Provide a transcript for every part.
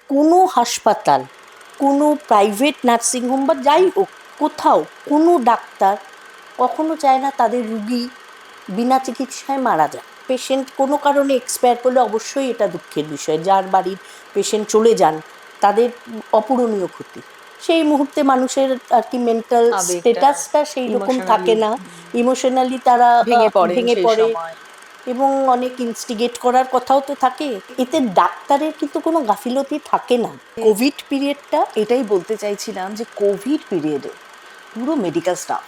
কোনো হাসপাতাল, কোনো প্রাইভেট নার্সিংহোম বা যাই হোক, কোথাও কোনো ডাক্তার কখনো চায় না তাদের রুগী বিনা চিকিৎসায় মারা যায়। পেশেন্ট কোনো কারণে এক্সপায়ার করলে অবশ্যই এটা দুঃখের বিষয়। যার বাড়ির পেশেন্ট চলে যান তাদের অপূরণীয় ক্ষতি। সেই মুহূর্তে মানুষের আর কি মেন্টাল আবেগটা, স্ট্যাটাসটা সেই রকম থাকে ইমোশনালি না, ইমোশনালি তারা ভেঙে পড়েন ভেঙে সেই পড়ে সময়। এবং অনেক ইনস্টিগেট করার কথাও তো থাকে। এতে ডাক্তারের কিন্তু কোনো গাফিলতি থাকে না। কোভিড পিরিয়ডটা এটাই বলতে চাইছিলাম যে কোভিড পিরিয়ডে পুরো মেডিকেল স্টাফ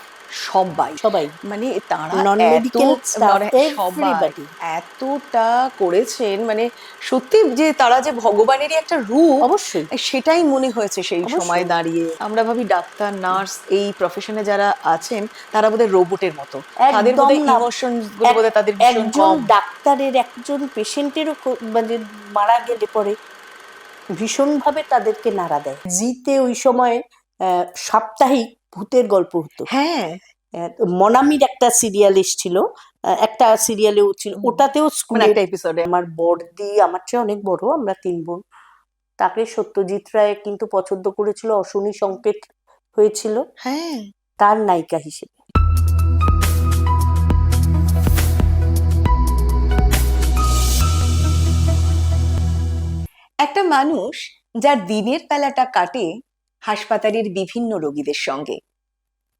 সবাই, সবাই, মানে তারা নন এত মেডিকেল স্টাফ, সবাই এভরিবডি এতটা করেছেন, মানে সত্যি যে তারা যে ভগবানেরই একটা রূপ, অবশ্যই সেটাই মনে হয়েছে সেই সময় অবশ্যই দাঁড়িয়ে। আমরা ভাবি ডাক্তার নার্স এই প্রফেশনে যারা আছেন তারা বোধহয় রোবটের মতো, তাদের একদম বোধহয় না। ইমোশন গুলো বোধহয় তাদের ভীষণ একজন কম। ডাক্তারের একজন পেশেন্টেরও মানে মারা গেলে পরে ভীষণভাবে তাদেরকে নাড়া দেয়। জিতে ওই সময় সাপ্তাহিক ভূতের গল্প হতো। হ্যাঁ, মনামির একটা সিরিয়াল এসেছিল, একটা সিরিয়ালেও ছিল, ওটাতেও মানে স্কুলের একটা এপিসোডে। আমার বড়দি, আমার চেয়ে অনেক বড়, আমরা 3 বোন, তাকে সত্যজিৎ রায় কিন্তু পছন্দ করেছিল, অশনি সংকেত হয়েছিল হ্যাঁ, তার নায়িকা হিসেবে। একটা মানুষ যার দিনের বেলাটা কাটে হাসপাতালের বিভিন্ন রোগীদের সঙ্গে,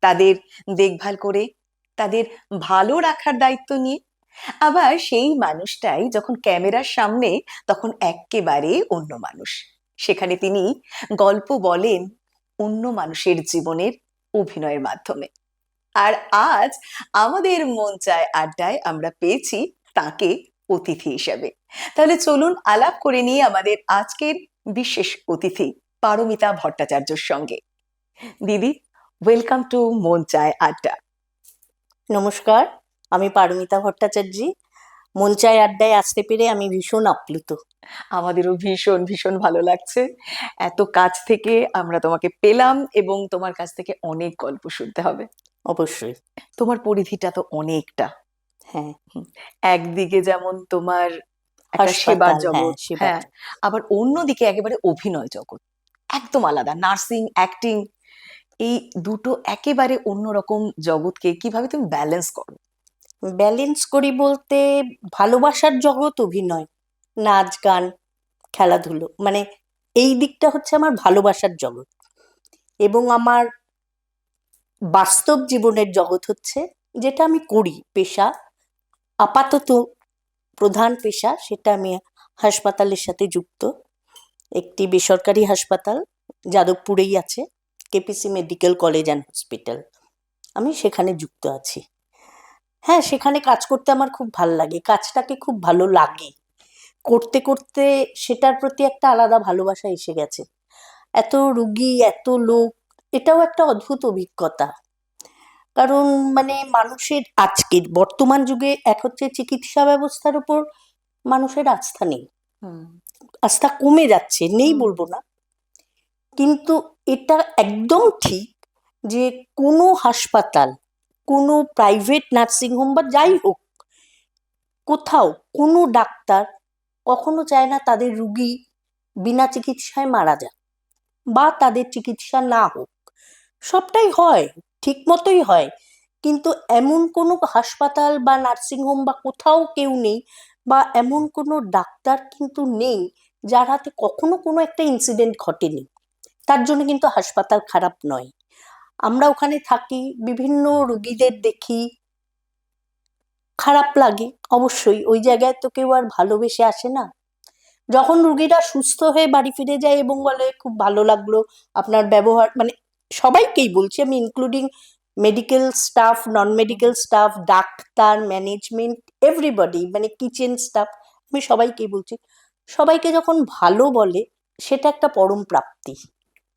তাদের দেখভাল করে, তাদের ভালো রাখার দায়িত্ব নিয়ে, আবার সেই মানুষটাই যখন ক্যামেরার সামনে তখন এক্কেবারে অন্য মানুষ। সেখানে তিনি গল্প বলেন অন্য মানুষের জীবনের অভিনয়ের মাধ্যমে। আর আজ আমাদের মন চায় আড্ডায় আমরা পেয়েছি তাকে অতিথি হিসেবে। তাহলে চলুন আলাপ করে নিয়ে আমাদের আজকের বিশেষ অতিথি পারমিতা ভট্টাচার্যর সঙ্গে। দিদি, ওয়েলকাম টু মন চায় আড্ডা। নমস্কার, আমি পারমিতা ভট্টাচার্য। মন চায় আড্ডায় আসতে পেরে আমি ভীষণ আপ্লুত। আমাদেরও ভীষণ ভীষণ ভালো লাগছে, এত কাছ থেকে আমরা তোমাকে পেলাম এবং তোমার কাছ থেকে অনেক গল্প শুনতে হবে। অবশ্যই। তোমার পরিধিটা তো অনেকটা। হ্যাঁ, একদিকে যেমন তোমার একটা সেবার হাসপাতাল, হ্যাঁ জগৎ, সেবার হ্যাঁ, আবার অন্যদিকে একেবারে অভিনয় জগৎ, একদম আলাদা, নার্সিং, অ্যাক্টিং, এই দুটো একেবারে অন্যরকম জগৎকে কিভাবে তুমি ব্যালেন্স করো? ব্যালেন্স করি বলতে ভালোবাসার জগৎ অভিনয়, নাচ গান, খেলাধুলো, মানে এই দিকটা হচ্ছে আমার ভালোবাসার জগৎ। এবং আমার বাস্তব জীবনের জগৎ হচ্ছে যেটা আমি করি পেশা, আপাতত প্রধান পেশা, সেটা আমি হাসপাতালের সাথে যুক্ত। একটি বেসরকারি হাসপাতাল যাদবপুরেই আছে, KPC medical college and hospital, আমি সেখানে যুক্ত আছি। হ্যাঁ, সেখানে কাজ করতে আমার খুব ভালো লাগে, কাজটাকে খুব ভালো লাগে, করতে করতে সেটার প্রতি একটা আলাদা ভালোবাসা এসে গেছে। এত রুগী, এত লোক, এটাও একটা অদ্ভুত অভিজ্ঞতা। কারণ মানে মানুষের আজকের বর্তমান যুগে এক হচ্ছে চিকিৎসা ব্যবস্থার উপর মানুষের আস্থা নেই, হুম, আস্থা কমে যাচ্ছে, নেই হুম, বলবো না, কিন্তু এটা একদম ঠিক যে কোনো হাসপাতাল, কোনো প্রাইভেট নার্সিংহোম বা যাই হোক, কোথাও কোনো ডাক্তার কখনো চায় না তাদের রুগী বিনা চিকিৎসায় মারা যাক বা তাদের চিকিৎসা না হোক। সবটাই হয়, ঠিক মতোই হয়, কিন্তু এমন কোনো হাসপাতাল বা নার্সিংহোম বা কোথাও কেউ নেই, বা এমন কোনো ডাক্তার কিন্তু নেই যার হাতে কখনো কোনো একটা ইনসিডেন্ট ঘটেনি। তার জন্য কিন্তু হাসপাতাল খারাপ নয়। আমরা ওখানে থাকি, বিভিন্ন রুগীদের দেখি, খারাপ লাগে অবশ্যই, ওই জায়গায় তো কেউ আর ভালোবেসে আসে না। যখন রুগীরা সুস্থ হয়ে বাড়ি ফিরে যায় এবং বলে খুব ভালো লাগলো আপনার ব্যবহার, মানে সবাইকেই বলছি আমি, including medical staff, non medical staff, doctor, management, everybody, মানে কিচেন স্টাফ, আমি সবাইকেই বলছি, সবাইকে যখন ভালো বলে সেটা একটা পরম প্রাপ্তি,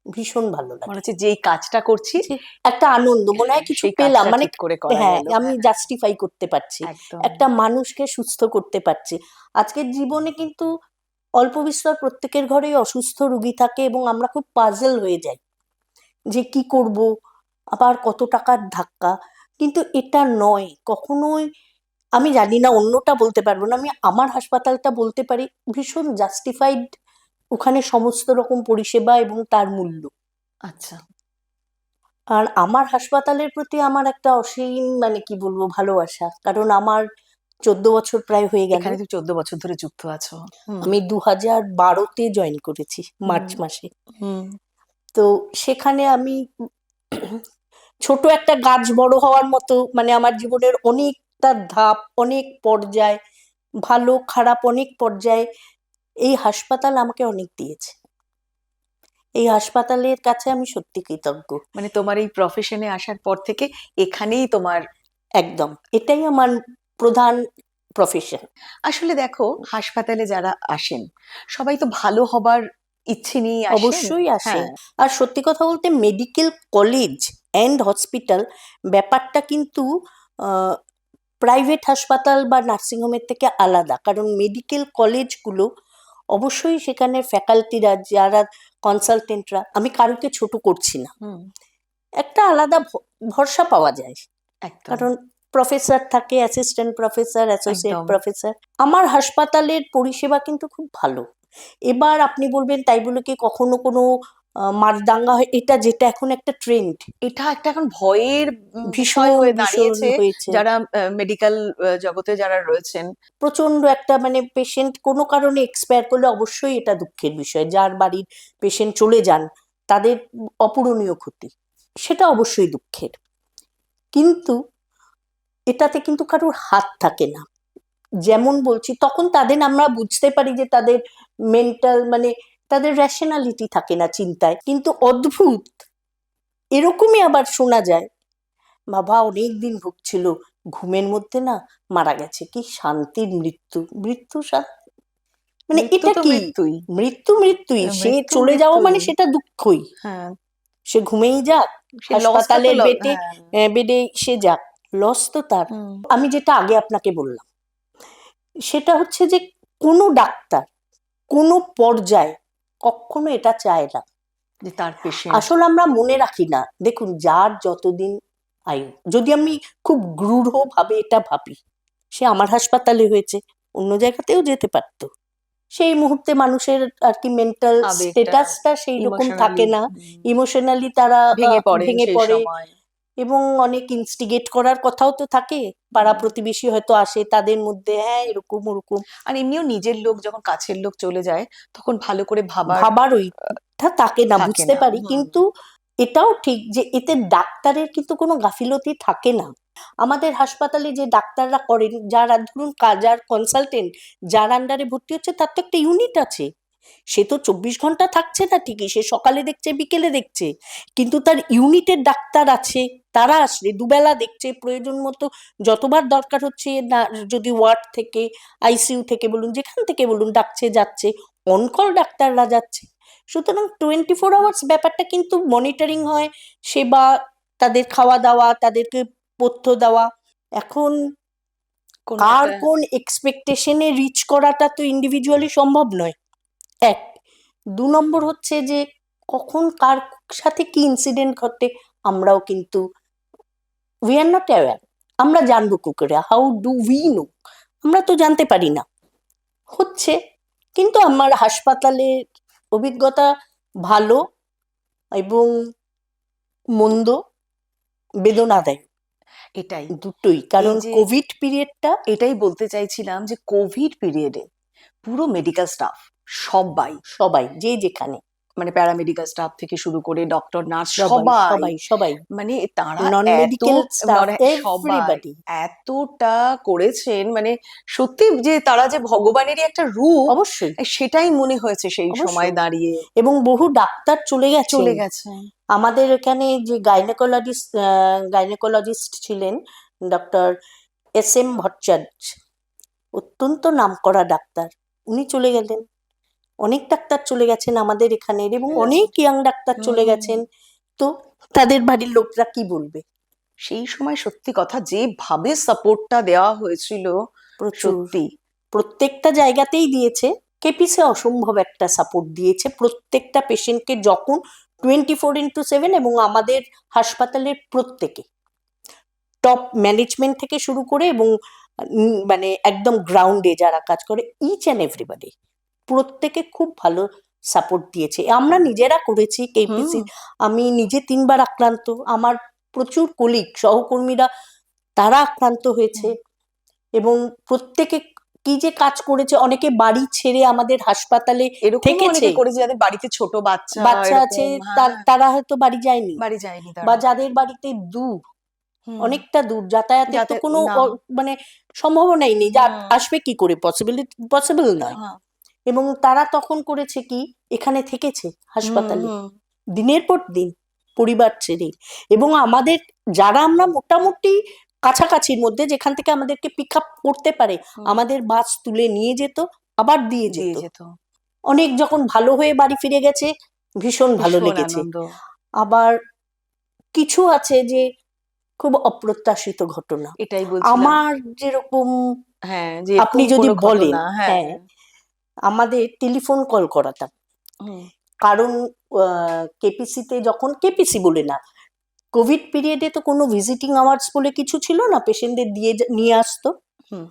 ভীষণ ভালো মনে লাগে। হচ্ছে যেই কাজটা করছি যে একটা আনন্দ, মনে হয় কিছু সেই পেলাম, কাজটা মানে ঠিক করে করা হ্যাঁ গেল। আমি হ্যাঁ, জাস্টিফাই করতে পারছি, একদম। একটা মানুষকে সুস্থ করতে পারছি। আজকের জীবনে কিন্তু অল্প বিস্তর প্রত্যেকের ঘরেই অসুস্থ রুগী থাকে এবং আমরা খুব পাজল হয়ে যাই যে কি করব, আবার কত টাকার ধাক্কা। কিন্তু এটা নয় কখনোই, আমি জানি না অন্যটা বলতে পারবো না, আমি আমার হাসপাতালটা বলতে পারি ভীষণ জাস্টিফাইড ওখানে সমস্ত রকম পরিষেবা এবং তার মূল্য। আচ্ছা। আর আমার হাসপাতালের প্রতি আমার একটা অসীম মানে কি বলবো ভালোবাসা, কারণ আমার 14 বছর প্রায় হয়ে গেল। এখানে তুমি 14 বছর ধরে যুক্ত আছো। হুম। আমি 2012-তে জয়েন করেছি মার্চ হুম। মাসে। হুম। তো সেখানে আমি ছোট একটা গাছ বড় হওয়ার মতো, মানে আমার জীবনের অনেকটা ধাপ, অনেক পর্যায়, ভালো খারাপ অনেক পর্যায়ে এই হাসপাতাল আমাকে অনেক দিয়েছে। এই হাসপাতালের কাছে আমি সত্যি কৃতজ্ঞ। মানে তোমার এই প্রফেশনে আসার পর থেকে এখানেই তোমার, একদম, এটাই আমার প্রধান প্রফেশন। আসলে দেখো হাসপাতালে যারা আসেন সবাই তো ভালো হবার ইচ্ছে নিয়েই আসেন। অবশ্যই আসেন। হ্যাঁ। আর সত্যি কথা বলতে মেডিকেল কলেজ অ্যান্ড হসপিটাল ব্যাপারটা কিন্তু প্রাইভেট হাসপাতাল বা নার্সিংহোমের থেকে আলাদা, কারণ মেডিকেল কলেজগুলো অবশ্যই সেখানে ফ্যাকাল্টিরা যারা কনসালটেন্টরা, আমি কারোকে ছোট করছি না, হুম। একটা আলাদা ভরসা পাওয়া যায়, একদম। কারণ প্রফেসর থাকে, অ্যাসিস্ট্যান্ট প্রফেসর, অ্যাসোসিয়েট একদম। প্রফেসর। আমার হাসপাতালের পরিষেবা কিন্তু খুব ভালো। এবার আপনি বলবেন তাই বলে কি কখনো কোনো মারদাঙ্গা হয়, এটা যেটা এখন একটা ট্রেন্ড, এটা একটা এখন ভয়ের বিষয় ভীষণ হয়ে ভীষণ দাঁড়িয়েছে। হয়েছে। যারা মেডিকেল জগতে যারা রয়েছেন, প্রচন্ড একটা মানে পেশেন্ট কোনো কারণে এক্সপায়ার করলে অবশ্যই এটা দুঃখের বিষয়, যার বাড়ির পেশেন্ট চলে যান তাদের অপূরণীয় ক্ষতি, সেটা অবশ্যই দুঃখের। কিন্তু এটাতে কিন্তু কারোর হাত থাকে না। যেমন বলছি, তখন তাদের আমরা বুঝতে পারি যে তাদের মেন্টাল মানে তাদের রেশনালিটি থাকে না চিন্তায়, কিন্তু অদ্ভুত এরকমই আবার শোনা যায় বাবা অনেক দিন ভুগছিল, ঘুমের মধ্যে না মারা গেছে, কি শান্তির মৃত্যু, মৃত্যু মানে মৃত্যু এটা তো কি, মৃত্যুই। মৃত্যু মৃত্যুই, সে মৃত্যু চলে যাওয়া মানে মৃত্যুই। সেটা দুঃখই। হ্যাঁ। সে ঘুমেই যাক, সে লসটা তো হাসপাতালের বেডে হ্যাঁ। বেডে সে যাক, লস তো তার। হুম। আমি যেটা আগে আপনাকে বললাম সেটা হচ্ছে যে কোনো ডাক্তার কোনো পর্যায়ে কখনো এটা চায় না। যে তার পেশেন্ট। আসলে আমরা মনে রাখি না, দেখুন যার যতদিন আয়ু, যদি আমি খুব গূঢ়ভাবে এটা ভাবি, সে আমার হাসপাতালে হয়েছে, অন্য জায়গাতেও যেতে পারতো, সেই মুহূর্তে মানুষের আর কি মেন্টাল আবেগটা, স্টেটাসটা সেই রকম থাকে ইমোশনালি না, ইমোশনালি তারা ভেঙে পড়েন ভেঙে সেই পড়ে, সময়। এবং অনেক ইনস্টিগেট করার কথাও তো থাকে, পাড়া প্রতিবেশী হয়তো আসে তাদের মধ্যে, হ্যাঁ এরকম ওরকম, আর এমনিও নিজের লোক যখন কাছের লোক চলে যায় তখন ভালো করে ভাবার ভাবার ওইটা থাকে না, থাকে বুঝতে না। পারি। হুম। কিন্তু এটাও ঠিক যে এতে ডাক্তারের কিন্তু কোনো গাফিলতি থাকে না। আমাদের হাসপাতালে যে ডাক্তাররা করেন, যারা ধরুন যার কনসালটেন্ট, যার আন্ডারে ভর্তি হচ্ছে, তার তো একটা ইউনিট আছে, সে তো 24 ঘন্টা থাকছে না ঠিকই, সে সকালে দেখছে বিকেলে দেখছে, কিন্তু তার ইউনিটের ডাক্তার আছে, তারা আসলে দুবেলা দেখছে, প্রয়োজন মতো যতবার দরকার হচ্ছে না, যদি ওয়ার্ড থেকে আইসিইউ থেকে বলুন যেখান থেকে বলুন ডাকছে যাচ্ছে, অনকল ডাক্তাররা যাচ্ছে। সুতরাং 24 আওয়ার্স ব্যাপারটা কিন্তু মনিটরিং হয়, সেবা, তাদের খাওয়া দাওয়া, তাদেরকে পথ্য দেওয়া। এখন কোনো কার একটা কোন এক্সপেকটেশনে রিচ করাটা তো ইন্ডিভিজুয়ালি সম্ভব নয়, এক। 2 নম্বর হচ্ছে যে কখন কার সাথে কি ইনসিডেন্ট ঘটে আমরাও কিন্তু উই আর নট অ্যাওয়্যার, আমরা জানবো কি করে, হাউ ডু উই নো, আমরা তো জানতে পারি না, হচ্ছে। কিন্তু আমার হাসপাতালের অভিজ্ঞতা ভালো এবং মন্দ, বেদনাদায়ক এটাই। দুটোই, এই কারণ যে কোভিড পিরিয়ডটা এটাই বলতে চাইছিলাম যে কোভিড পিরিয়ডে পুরো মেডিকেল স্টাফ সবাই, সবাই যে যেখানে, মানে প্যারামেডিক্যাল স্টাফ থেকে শুরু করে ডক্টর নার্স সবাই সবাই, সবাই সবাই, মানে তারা নন এত মেডিকেল স্টাফ, সবাই এভরিবডি, এতটা করেছেন, মানে সত্যি যে তারা যে ভগবানেরই একটা রূপ, অবশ্যই সেটাই মনে হয়েছে সেই সময় অবশ্যই। দাঁড়িয়ে। এবং বহু ডাক্তার চলে গেছেন। চলে গেছেন। আমাদের এখানে যে গাইনোকোলজিস্ট ছিলেন ডক্টর এস এম ভট্টাচার্য, অত্যন্ত নামকরা ডাক্তার, উনি চলে গেলেন। অনেক ডাক্তার চলে গেছেন আমাদের এখানের, এবং অনেক ইয়াং ডাক্তার চলে গেছেন। তো তাদের বাড়ির লোকরা কি বলবে? সেই সময় সত্যি কথা যেভাবে সাপোর্টটা দেওয়া হয়েছিল, প্রচুর, সত্যি প্রত্যেকটা জায়গাতেই দিয়েছে। কেপিসি অসম্ভব একটা সাপোর্ট দিয়েছে প্রত্যেকটা পেশেন্টকে, যখন 24x7, এবং আমাদের হাসপাতালের প্রত্যেকে, টপ ম্যানেজমেন্ট থেকে শুরু করে এবং মানে একদম গ্রাউন্ডে যারা কাজ করে, ইচ অ্যান্ড এভরিবডি, প্রত্যেকে খুব ভালো সাপোর্ট দিয়েছে। আমরা নিজেরা করেছি কেপিসি, আমি নিজে 3বার আক্রান্ত, আমার প্রচুর কলিগ সহকর্মীরা তারা আক্রান্ত হয়েছে, এবং প্রত্যেকে কি যে কাজ করেছে, অনেকে বাড়ি ছেড়ে আমাদের হাসপাতালে এরকম থেকেছে, অনেকে করেছে যাদের বাড়িতে ছোট বাচ্চা বাচ্চা আছে, এরকম, হ্যাঁ, তারা হয়তো বাড়ি যায়নি, বাড়ি যায়নি বা তারা। যাদের বাড়িতে দূর, হুম, অনেকটা দূর, যাতায়াতের তো কোনো না, মানে সম্ভাবনাই নেই, যা হুম, আসবে কি করে, পসিবল নয়। হ্যাঁ, এবং তারা তখন করেছে কি, এখানে থেকেছে হাসপাতালে হুম, দিনের পর দিন পরিবার ছেড়ে। এবং আমাদের যারা আমরা মোটামুটি কাছাকাছির মধ্যে, যেখান থেকে আমাদেরকে পিক আপ করতে পারে, আমাদের বাস তুলে নিয়ে যেত, আবার দিয়ে দিয়ে যেত। যেত। অনেক যখন ভালো হয়ে বাড়ি ফিরে গেছে, ভীষণ ভালো ভীষণ লেগেছে। আনন্দ। আবার কিছু আছে যে খুব অপ্রত্যাশিত ঘটনা, এটাই বলছিলাম। আমার যেরকম, হ্যাঁ, যে আপনি এরকম যদি কোনো বলেন, ঘটনা, হ্যাঁ, হ্যাঁ, আমাদের টেলিফোন কল করাতাম, হুম, কারণ কেপিসিতে যখন, কেপিসি বলে না, কোভিড পিরিয়ডে তো কোনো ভিজিটিং আওয়ার্স বলে কিছু ছিল না, পেশেন্টদের নিয়ে আসতো, হুম,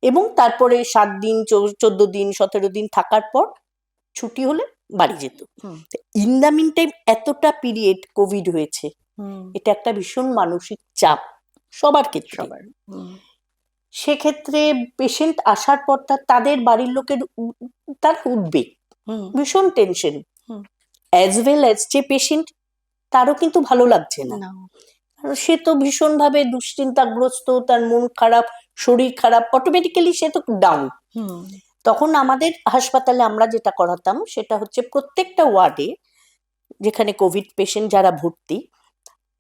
এবং তারপরে 7 দিন 14 দিন 17 দিন থাকার পর ছুটি হলে বাড়ি যেত। হুম, ইন দ্য মিন টাইম এতটা পিরিয়ড কোভিড হয়েছে, হুম, এটা একটা ভীষণ মানসিক চাপ সবার ক্ষেত্রে। সবার, সেক্ষেত্রে পেশেন্ট আসার পর তাদের বাড়ির লোকের তার উদ্বেগ, হুম, ভীষণ টেনশন, হুম, অ্যাজ ওয়েল অ্যাজ যে পেশেন্ট, তারও কিন্তু ভালো লাগছে না, না, কারণ সে তো ভীষণভাবে দুশ্চিন্তাগ্রস্ত, তার মন খারাপ, শরীর খারাপ, অটোমেটিক্যালি সে তো ডাউন। হুম, তখন আমাদের হাসপাতালে আমরা যেটা করাতাম সেটা হচ্ছে, প্রত্যেকটা ওয়ার্ডে যেখানে কোভিড পেশেন্ট যারা ভর্তি,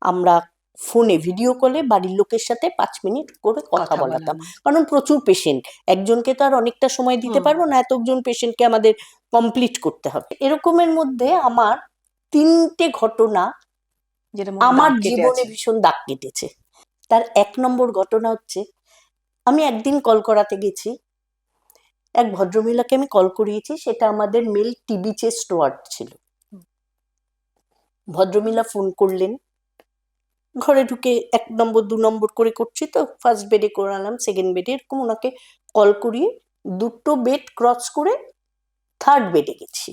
আমরা ফোনে ভিডিও কলে বাড়ির লোকের সাথে 5 মিনিট করে কথা বলাতাম, বলানো। কারণ প্রচুর পেশেন্ট, একজনকে তো আর অনেকটা সময় দিতে হুম, পারবো না, এতজন পেশেন্টকে আমাদের কমপ্লিট করতে হবে। এরকমের মধ্যে আমার 3টে ঘটনা যেটা মনে আমার দাগ কেটে জীবনে আছে। ভীষণ দাগ কেটেছে। তার 1 নম্বর ঘটনা হচ্ছে, আমি একদিন কল করাতে গেছি, এক ভদ্রমহিলাকে আমি কল করিয়েছি, সেটা আমাদের মেল টিবি চেস্ট ওয়ার্ড ছিল। ভদ্রমহিলা ফোন করলেন, ঘরে ঢুকে 1 নম্বর 2 নম্বর করে করছি, তো ফার্স্ট বেডে করালাম, সেকেন্ড বেডে, এরকম ওনাকে কল করিয়ে 2টো বেড ক্রস করে থার্ড বেডে গেছি।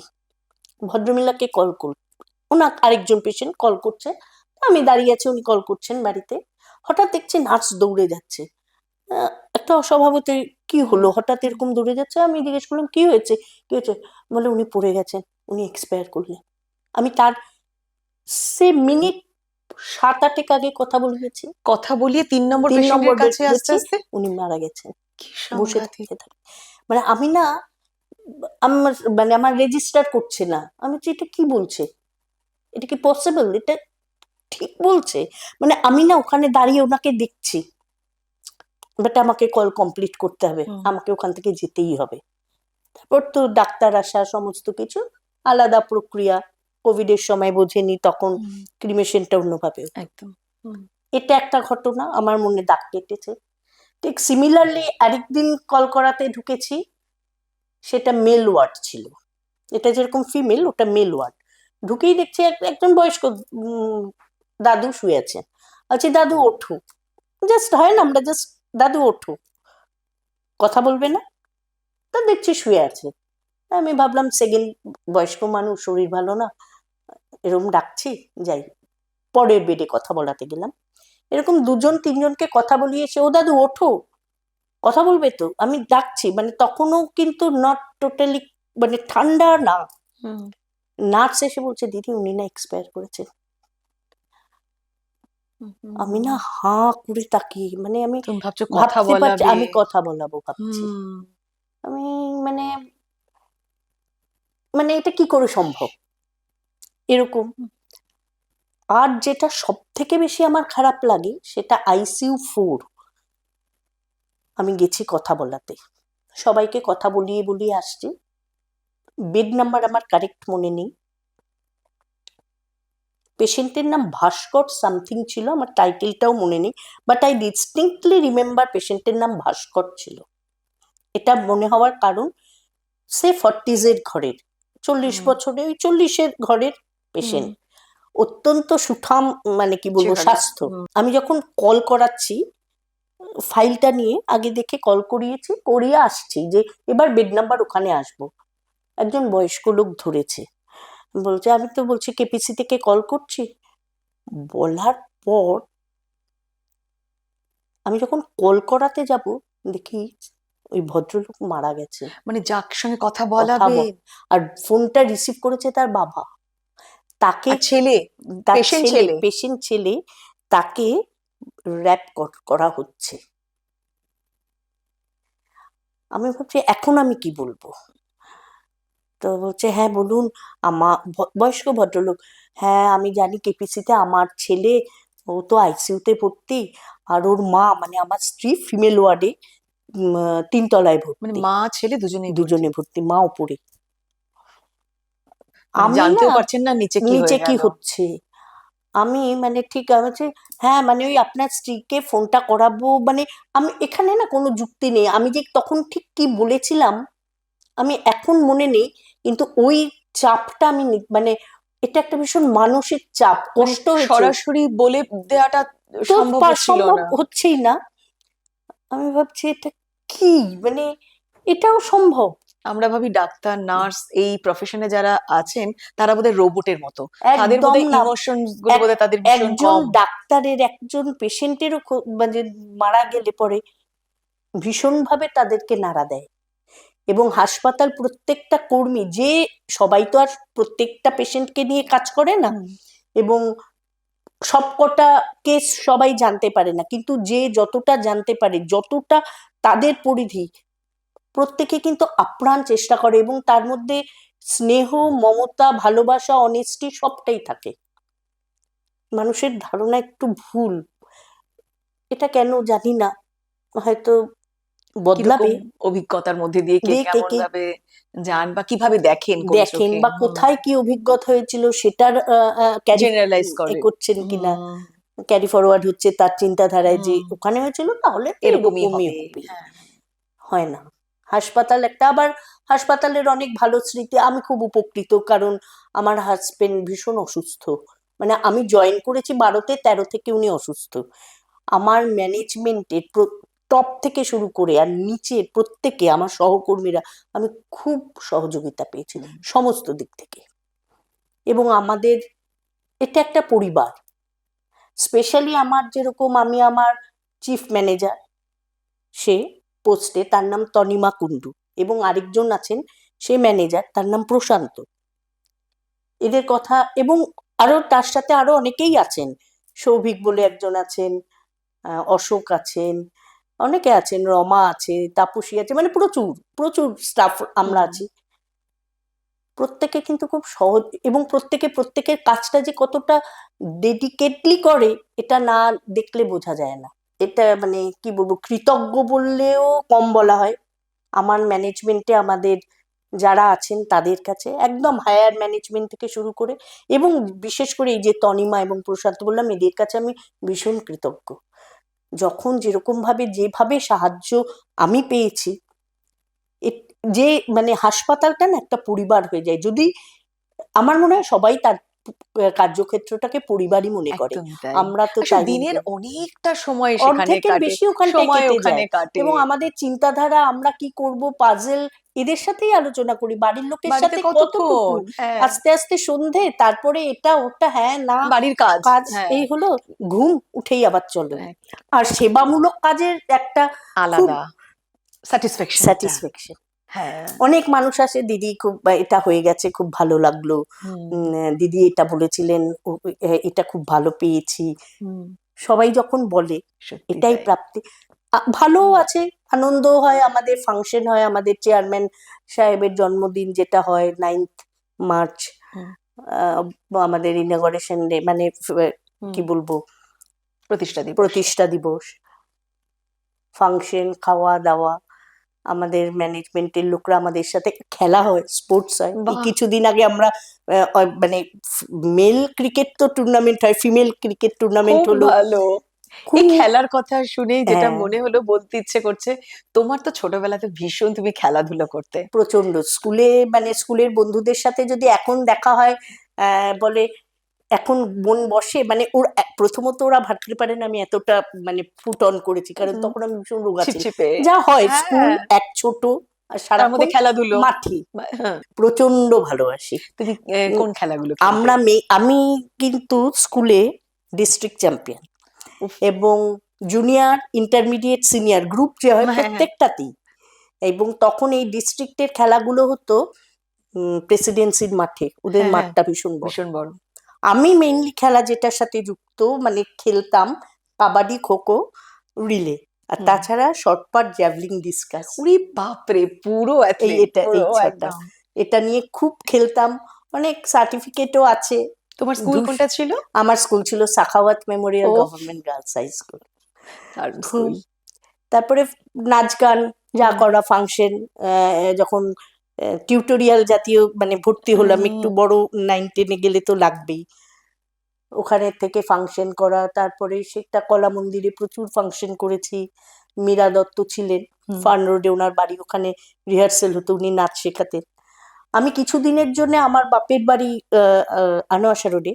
ভদ্রমহিলাকে কল ওনা আরেকজন পেশেন্ট কল করছে, আমি দাঁড়িয়ে আছি, উনি কল করছেন বাড়িতে, হঠাৎ দেখছি নার্স দৌড়ে যাচ্ছে। একটা অস্বভাবতে, কি হলো হঠাৎ এরকম দৌড়ে যাচ্ছে, আমি জিজ্ঞেস করলাম কি হয়েছে, কি হয়েছে, বলে উনি পড়ে গেছেন, উনি এক্সপায়ার করলেন। আমি তার সে মিনিট 7-8 আগে কথা বলে গেছি, কথা বলিয়ে 3 নম্বর 3 নম্বর পেশেন্টের কাছে বেডে আস্তে গেছি, আস্তে উনি মারা গেছেন। কি বসে সাংঘাতিক। থাকতে থাকে, মানে আমি না, আমার মানে আমার রেজিস্টার করছে না, আমি বলছি, এটা কি বলছে, এটা কি পসিবল, এটা ঠিক বলছে, মানে আমি না ওখানে দাঁড়িয়ে ওনাকে দেখছি, বাট আমাকে কল কমপ্লিট করতে হবে, হুম, আমাকে ওখান থেকে যেতেই হবে। তারপর তো ডাক্তার আসা, সমস্ত কিছু আলাদা প্রক্রিয়া, কোভিড এর সময় বোঝেনি তখন, হুম, ক্রিমেশনটা অন্যভাবে হতো। একদম, হুম, এটা একটা ঘটনা আমার মনে দাগ কেটেছে। ঠিক সিমিলারলি আরেকদিন কল করাতে ঢুকেছি, সেটা মেল ওয়ার্ড ছিল, এটা যেরকম ফিমেল, ওটা মেল ওয়ার্ড। ঢুকেই দেখছি একজন বয়স্ক দাদু শুয়ে আছেন, আচ্ছা দাদু ওঠো, জাস্ট হয় না, আমরা জাস্ট দাদু ওঠো, কথা বলবে না, তা দেখছি শুয়ে আছে। আমি ভাবলাম সেকেন্ড, বয়স্ক মানুষ, শরীর ভালো না, এরকম ডাকছি, যাই, পরের বেডে কথা বলাতে গেলাম, এরকম 2-3জনকে কথা বলিয়েছে, ও দাদু ওঠো, কথা বলবে তো, আমি ডাকছি, মানে তখনও কিন্তু নট টোটালি, মানে ঠান্ডা না। হুম, নার্স এসে বলছে, দিদি উনি না এক্সপায়ার করেছে। হুম, আমি হুম। না হাঁ করে তাকিয়ে, মানে আমি তুমি ভাবছো কথা ভাবতে পারছি, বলাবে। আমি কথা বলাবো ভাবছি, হুম, আমি মানে, মানে এটা কি করে সম্ভব এরকম। আর যেটা সব থেকে বেশি আমার খারাপ লাগে, সেটা ICU 4, আমি গেছি কথা বলাতে, সবাইকে কথা বলিয়ে বলিয়ে আসছি, বেড নাম্বার আমার কারেক্ট মনে নেই, পেশেন্টের নাম ভাস্কর সামথিং ছিল, আমার টাইটেলটাও মনে নেই, বাট আই ডিস্টিংক্টলি রিমেম্বার পেশেন্টের নাম ভাস্কর ছিল। এটা মনে হওয়ার কারণ, সে 40s ঘরের, 40 বছরে, ওই 40-এর ঘরের পেশেন্ট, অত্যন্ত সুঠাম, মানে কি বলবো, চেহারা। স্বাস্থ্য। আমি যখন কল করাচ্ছি, ফাইলটা নিয়ে আগে দেখে কল করিয়েছি, করিয়ে আসছি যে এবার বেড নাম্বার ওখানে আসবো, একজন বয়স্ক লোক ধরেছে, বলছে আমি তো বলছি কেপিসি থেকে কল করছি। বলার পর আমি যখন কল করাতে যাব দেখি ওই ভদ্রলোক মারা গেছে। মানে যার সঙ্গে কথা কথা বলাবে, আর ফোনটা রিসিভ করেছে তার বাবা। তাকে আর ছেলে, তার পেশেন্ট ছেলে, ছেলে। পেশেন্ট ছেলে, তাকে র্যাপ করা হচ্ছে। আমি ভাবছি এখন আমি কি বলবো। তো বলছে হ্যাঁ বলুন। বয়স্ক ভদ্রলোক, হ্যাঁ আমি জানি কেপিসিতে আমার ছেলে, ও তো আইসিইউতে ভর্তি, আর ওর মা মানে আমার স্ত্রী ফিমেল ওয়ার্ডে 3 তলায় মানে ভর্তি। মা ছেলে দুজনেই ভর্তি। দুজনে ভর্তি, মা উপরে। মানে আমি না জানতেও পারছেন না নিচে কি নিচে হয়ে কি গেল। হচ্ছে। আমি মানে ঠিক আছে, হ্যাঁ মানে ওই আপনার স্ত্রীকে ফোনটা করাবো, মানে আমি এখানে না কোনো যুক্তি নেই। আমি যে তখন ঠিক কি বলেছিলাম আমি এখন মনে নেই, কিন্তু ওই চাপটা আমি মানে এটা একটা ভীষণ মানসিক চাপ, মানে কষ্ট হয়েছে। সরাসরি বলে দেওয়াটা তো সম্ভব হচ্ছিল সম্ভব না। হচ্ছেই না। আমি ভাবছি এটা কি, মানে এটাও সম্ভব? আমরা ভাবি ডাক্তার নার্স এই প্রফেশনে যারা আছেন তারা বোধহয় রোবটের মতো, তাদের একদম বোধহয় না। ইমোশনস গুলো এক বোধহয় তাদের ভীষণ একজন কম। ডাক্তারের একজন পেশেন্টেরও মানে মারা গেলে পরে ভীষণভাবে তাদেরকে নাড়া দেয়। এবং হাসপাতাল প্রত্যেকটা কর্মী, যে সবাই তো আর প্রত্যেকটা পেশেন্টকে নিয়ে কাজ করে না, হুম। এবং সবকটা কেস সবাই জানতে পারে না, কিন্তু যে যতটা জানতে পারে, যতটা তাদের পরিধি, প্রত্যেকে কিন্তু আপ্রাণ চেষ্টা করে, এবং তার মধ্যে স্নেহ, মমতা, ভালোবাসা, অনেস্টি সবটাই থাকে। মানুষের ধারণা একটু ভুল, এটা কেন জানি না, হয়তো কিরকম বদলাবে। অভিজ্ঞতার মধ্যে দিয়ে কে কে কেমন কে ভাবে যান বা কিভাবে দেখেন কোন দেখেন, চোখে, বা কোথায় কি অভিজ্ঞতা হয়েছিল সেটার ক্যারি জেনারেলাইজ করে। করছেন কিনা, হুম। ক্যারি ফরওয়ার্ড হচ্ছে তার চিন্তাধারায়, যে হুম। ওখানে হয়েছিল তাহলে তো এরকমই এরকমই হবে। হবে। হ্যাঁ। হয় না। হাসপাতাল একটা, আবার হাসপাতালের অনেক ভালো স্মৃতি। আমি খুব উপকৃত, কারণ আমার হাজবেন্ড ভীষণ অসুস্থ, মানে আমি জয়েন করেছি 12তে, 13 থেকে উনি অসুস্থ। আমার ম্যানেজমেন্টের টপ থেকে শুরু করে আর নিচের প্রত্যেকে আমার সহকর্মীরা, আমি খুব সহযোগিতা পেয়েছি হুম। সমস্ত দিক থেকে। এবং আমাদের এটা একটা পরিবার। স্পেশালি আমার যেরকম, আমি আমার চিফ ম্যানেজার, সে পোস্টে, তার নাম তনিমা কুন্ডু, এবং আরেকজন আছেন সে ম্যানেজার, তার নাম প্রশান্ত। এদের কথা, এবং আরো তার সাথে আরো অনেকেই আছেন, সৌভিক বলে একজন আছেন, অশোক আছেন, অনেকে আছেন, রমা আছে, তাপসী আছে, মানে প্রচুর প্রচুর স্টাফ আমরা হুম। আছি। প্রত্যেকে কিন্তু খুব সহজ, এবং প্রত্যেকে প্রত্যেকের কাজটা যে কতটা ডেডিকেটলি করে এটা না দেখলে বোঝা যায় না। এটা মানে কি বলবো, কৃতজ্ঞ বললেও কম বলা হয়। আমার ম্যানেজমেন্টে আমাদের যারা আছেন তাদের কাছে, একদম হায়ার ম্যানেজমেন্ট থেকে শুরু করে, এবং বিশেষ করে এই যে তনিমা এবং প্রশান্ত বললাম, এদের কাছে আমি ভীষণ কৃতজ্ঞ। যখন যেরকম ভাবে যেভাবে সাহায্য আমি পেয়েছি, যে মানে হাসপাতালটা না একটা পরিবার হয়ে যায় যদি, আমার মনে হয় সবাই তার কার্যক্ষেত্রটাকে পরিবারই মনে করে। একদমই তাই। আমরা তো আসলে তাই মনে দিনের করি। অনেকটা সময় সেখানে অর্ধেকের কাটে, বেশি ওখানটায় সময় কেটে ওখানে যায়। কাটে। এবং আমাদের চিন্তাধারা, আমরা কি করব, পাজেল, এদের সাথেই আলোচনা করি, বাড়ির লোকের বাড়িতে সাথে কতটুকু। কতক্ষণ, হ্যাঁ। আস্তে আস্তে সন্ধে, তারপরে এটা ওটা, হ্যাঁ না বাড়ির কাজ, কাজ, হ্যাঁ। এই হলো, ঘুম, উঠেই আবার চলো। এক আর সেবামূলক কাজের একটা খুব আলাদা স্যাটিসফ্যাকশনটা। স্যাটিসফ্যাকশন। হ্যাঁ। অনেক মানুষ আসে, দিদি খুব এটা হয়ে গেছে, খুব ভালো লাগলো, হুম। দিদি এটা বলেছিলেন, এটা খুব ভালো পেয়েছি। হুম। সবাই যখন বলে, সত্যি এটাই তাই। প্রাপ্তি। ভালো আছে, আনন্দ হয়, আমাদের ফাংশন হয়, আমাদের চেয়ারম্যান সাহেবের জন্মদিন যেটা হয় 9th মার্চ, হুম। আমাদের ইনগরেশন ডে, মানে হুম। কি বলবো, প্রতিষ্ঠা দিবস। প্রতিষ্ঠা দিবস, ফাংশন, খাওয়া দাওয়া, আমাদের ম্যানেজমেন্টের লোকরা আমাদের সাথে, খেলা হয়, স্পোর্টস হয়। এই বাহ! কিছুদিন আগে আমরা মানে মেল ক্রিকেট তো টুর্নামেন্ট হয়, ফিমেল ক্রিকেট টুর্নামেন্ট খুব হলো। ভালো। এই খুব, খেলার কথা শুনেই যেটা হ্যাঁ, মনে হলো, বলতে ইচ্ছে করছে, তোমার তো ছোটবেলাতে ভীষণ তুমি খেলাধুলা করতে। প্রচন্ড। স্কুলে মানে স্কুলের বন্ধুদের সাথে যদি এখন দেখা হয়, বলে এখন মন বসে, মানে ওর প্রথমত ওরা ভাবতে পারে না আমি এতটা মানে ফুট অন করেছি, কারণ হুম। তখন আমি ভীষণ রোগা ছিলাম, ছিপছিপে। যা হয় স্কুল, হ্যাঁ। এক ছোট, আর তার মধ্যে সারাক্ষণ খেলাধুলো। মাঠে হ্যাঁ, প্রচন্ড ভালোবাসি। তুমি উম, কোন খেলাগুলো খেলতে? আমরা আমি কিন্তু স্কুলে ডিস্ট্রিক্ট চ্যাম্পিয়ন, উফ, এবং জুনিয়র ইন্টারমিডিয়েট সিনিয়র গ্রুপ যে হয় হ্যাঁ হ্যাঁ, প্রত্যেকটাতেই। এবং তখন এই ডিস্ট্রিক্টের খেলাগুলো হতো প্রেসিডেন্সির মাঠে, ওদের হ্যাঁ হ্যাঁ, মাঠটা ভীষণ বড়। ভীষণ বড়। আমি মেইনলি খেলা যেটার সাথে যুক্ত, মানে খেলতাম কাবাডি, খোখো, রিলে, আর হুম, তাছাড়া শর্টপাট, জ্যাভলিং, ডিসকাস। উরি বাপরে, পুরো অ্যাথলিট, এই পুরো ছটা, একদম। এটা নিয়ে খুব খেলতাম। অনেক সার্টিফিকেটও আছে। তোমার স্কুল ধুস, কোনটা ছিল? আমার স্কুল ছিল সাখাওয়াত মেমোরিয়াল ও, গভর্নমেন্ট গার্লস হাই স্কুল। দারুণ খুব। স্কুল। তারপরে নাচ গান যা হুম, করা, ফাংশন, যখন টিউটোরিয়াল জাতীয়, মানে ভর্তি হলাম একটু হুম, বড়, 9-10-এ গেলে তো লাগবেই, ওখানে থেকে ফাংশন করা। তারপরে সেটা কলা মন্দিরে প্রচুর ফাংশন করেছি। মীরা দত্ত ছিলেন হুম, ফার্ন রোডে, ওনার বাড়ি, ওখানে রিহার্সেল হতো, উনি নাচ শেখাতেন। আমি কিছুদিনের জন্য আমার বাপের বাড়ি আনোয়াশা রোডে,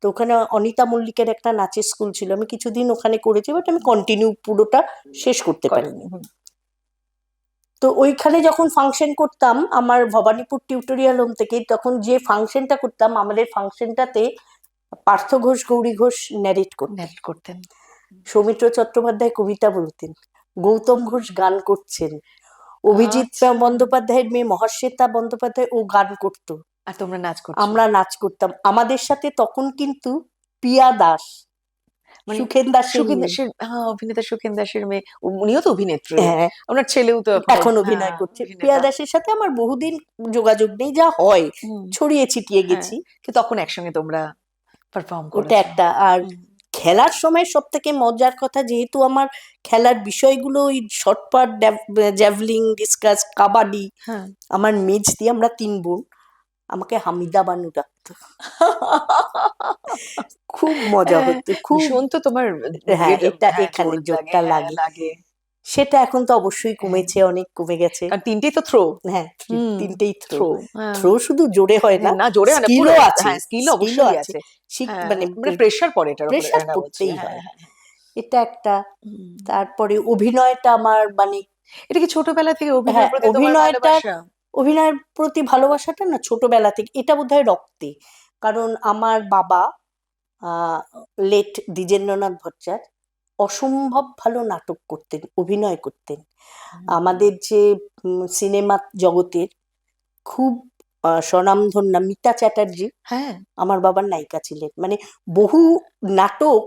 তো ওখানে অনিতা মল্লিকের একটা নাচের স্কুল ছিল, আমি কিছুদিন ওখানে করেছি, বাট আমি কন্টিনিউ পুরোটা শেষ করতে পারিনি। করেনি, হুম। তো ওইখানে যখন ফাংশন করতাম আমার ভবানীপুর টিউটোরিয়াল হোম থেকে, তখন যে ফাংশনটা করতাম, আমাদের ফাংশনটাতে পার্থ ঘোষ, গৌরী ঘোষ ন্যারেট করতেন, ন্যারেট করতেন। সৌমিত্র চট্টোপাধ্যায় কবিতা বলতেন, গৌতম ঘোষ গান করছেন, অভিজিৎ আচ্ছা, বন্দ্যোপাধ্যায়ের মেয়ে মহাশ্বেতা বন্দ্যোপাধ্যায় ও গান করতো, আর তোমরা নাচ করছো? আমরা নাচ করতাম। আমাদের সাথে তখন কিন্তু পিয়া দাস, মানে সুখেন দাসের সুখেন মেয়ে, দাসের, হ্যাঁ, অভিনেতা সুখেন দাসের মেয়ে। উনিও তো অভিনেত্রী। হ্যাঁ, ওনার ছেলেও তো এখন হ্যাঁ, অভিনয় করছে। পিয়া অভিনেতা। দাসের সাথে আমার বহুদিন যোগাযোগ নেই, যা হয় হুম, ছড়িয়ে ছিটিয়ে হ্যাঁ, গেছি। কিন্তু তখন একসঙ্গে তোমরা পারফর্ম ওটা করেছো। একটা। আর হুম, খেলার সময় সব থেকে মজার কথা, যেহেতু আমার খেলার বিষয়গুলো ওই শর্টপাট, জ্যাভলিং, ডিসকাস, কাবাডি, হ্যাঁ। আমার মেজদি, আমরা 3 বোন, আমাকে হামিদা বানু ডাকতো। খুব মজা হ্যাঁ, হতো, খুব। ভীষণ তো তোমার হ্যাঁ, এটা হ্যাঁ, এখানে জোর লাগে, জোরটা হ্যাঁ লাগে। লাগে। সেটা এখন তো অবশ্যই হ্যাঁ, কমেছে, অনেক কমে গেছে। কারণ তিনটেই তো থ্রো। হ্যাঁ, হুম, তিনটেই থ্রো। থ্রো, হ্যাঁ। থ্রো শুধু জোরে হয় না, না জোরে হয় না, পুরো, স্কিলও আছে, হ্যাঁ, স্কিল স্কিলও অবশ্যই আছে। আছে। হ্যাঁ, মানে মানে প্রেসার পড়ে এটার উপরে, প্রেশার এটা বলছি, পড়তেই হ্যাঁ হয়। হ্যাঁ হ্যাঁ। এটা একটা। হুম। তারপরে অভিনয়টা আমার, মানে এটা কি ছোটবেলা থেকে অভিনয়ের হ্যাঁ, প্রতি তোমার অভিনয়টা, ভালোবাসা? অভিনয়ের প্রতি ভালোবাসাটা না ছোটবেলা থেকে, এটা বোধহয় রক্তে। কারণ আমার বাবা, লেট দ্বিজেন্দ্রনাথ ভট্টাচার্য, অসম্ভব ভালো নাটক করতেন, অভিনয় করতেন। হুম, আমাদের যে সিনেমা জগতের খুব স্বনামধন্য মিতা চ্যাটার্জি হ্যাঁ, আমার বাবার নায়িকা ছিলেন, মানে বহু নাটক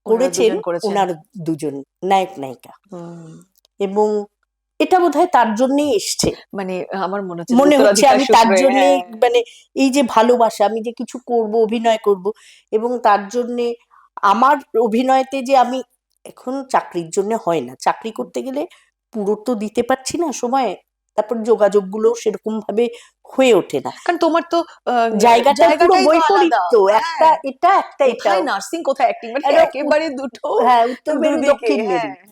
ওনারা করেছেন দুজন করেছেন। ওনার দুজন নায়ক নায়িকা। হুম, এবং এটা বোধহয় তার জন্যই এসছে, মানে আমার মনে হচ্ছে যে মনে হচ্ছে উত্তরাধিকার আমি তার সূত্রে, জন্যে, হ্যাঁ। মানে এই যে ভালোবাসা, আমি যে কিছু করব, অভিনয় করব, এবং তার জন্যে আমার অভিনয়তে যে আমি, এখন চাকরির জন্য হয় না, চাকরি করতে গেলে পুরো তো দিতে পারছি না সময়, তারপর যোগাযোগগুলো সেরকম ভাবে হয়ে ওঠে না, কারণ তোমার তো জায়গাটা পুরো জায়গাটাই তো আলাদা। বৈপরীত্য, একটা হ্যাঁ, এটা একটা কোথায় এটাও, নার্সিং, কোথায় অ্যাক্টিং, মানে একটা একেবারে দুটো, হ্যাঁ, উত্তর মেরু দুদিকে, দক্ষিণ মেরু। হ্যাঁ।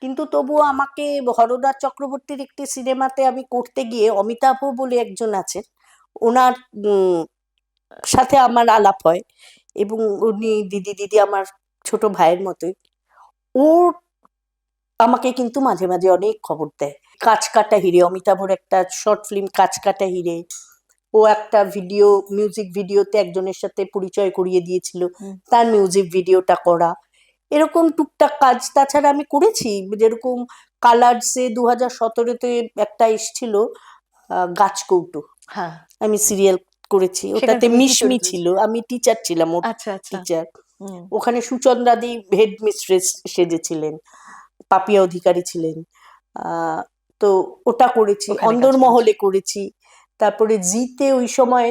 কিন্তু তবুও আমাকে হরদাস চক্রবর্তীর একটি সিনেমাতে আমি করতে গিয়ে, অমিতাভ বলে একজন আছেন, ওনার সাথে আমার আলাপ হয়, এবং উনি দিদি দিদি আমার ছোট ভাইয়ের মতোই। ও আমাকে কিন্তু মাঝে মাঝে অনেক খবর দেয়। কাঁচ কাটা হিরে, অমিতাভর একটা শর্ট ফিল্ম কাঁচ কাটা হিরে, ও একটা ভিডিও, মিউজিক ভিডিওতে একজনের সাথে পরিচয় করিয়ে দিয়েছিল, হুম, তার মিউজিক ভিডিওটা করা, এরকম টুকটাক কাজ। তাছাড়া আমি করেছি, যেরকম কালার্সে 2017-তে একটা এসছিল গাছকৌটো, হ্যাঁ, আমি সিরিয়াল করেছি, সেখানে ওটাতে তুমি কি মিশমি চরিত্রে? ছিল, আমি টিচার ছিলাম, ওর আচ্ছা আচ্ছা। টিচার। হুম, ওখানে সুচন্দ্রাদি হেড মিস্ট্রেস সেজেছিলেন, পাপিয়া অধিকারী ছিলেন। আহ তো ওটা করেছি, ওখানে কাজ করেছো। অন্দরমহলে করেছি। তারপরে জিতে ওই সময়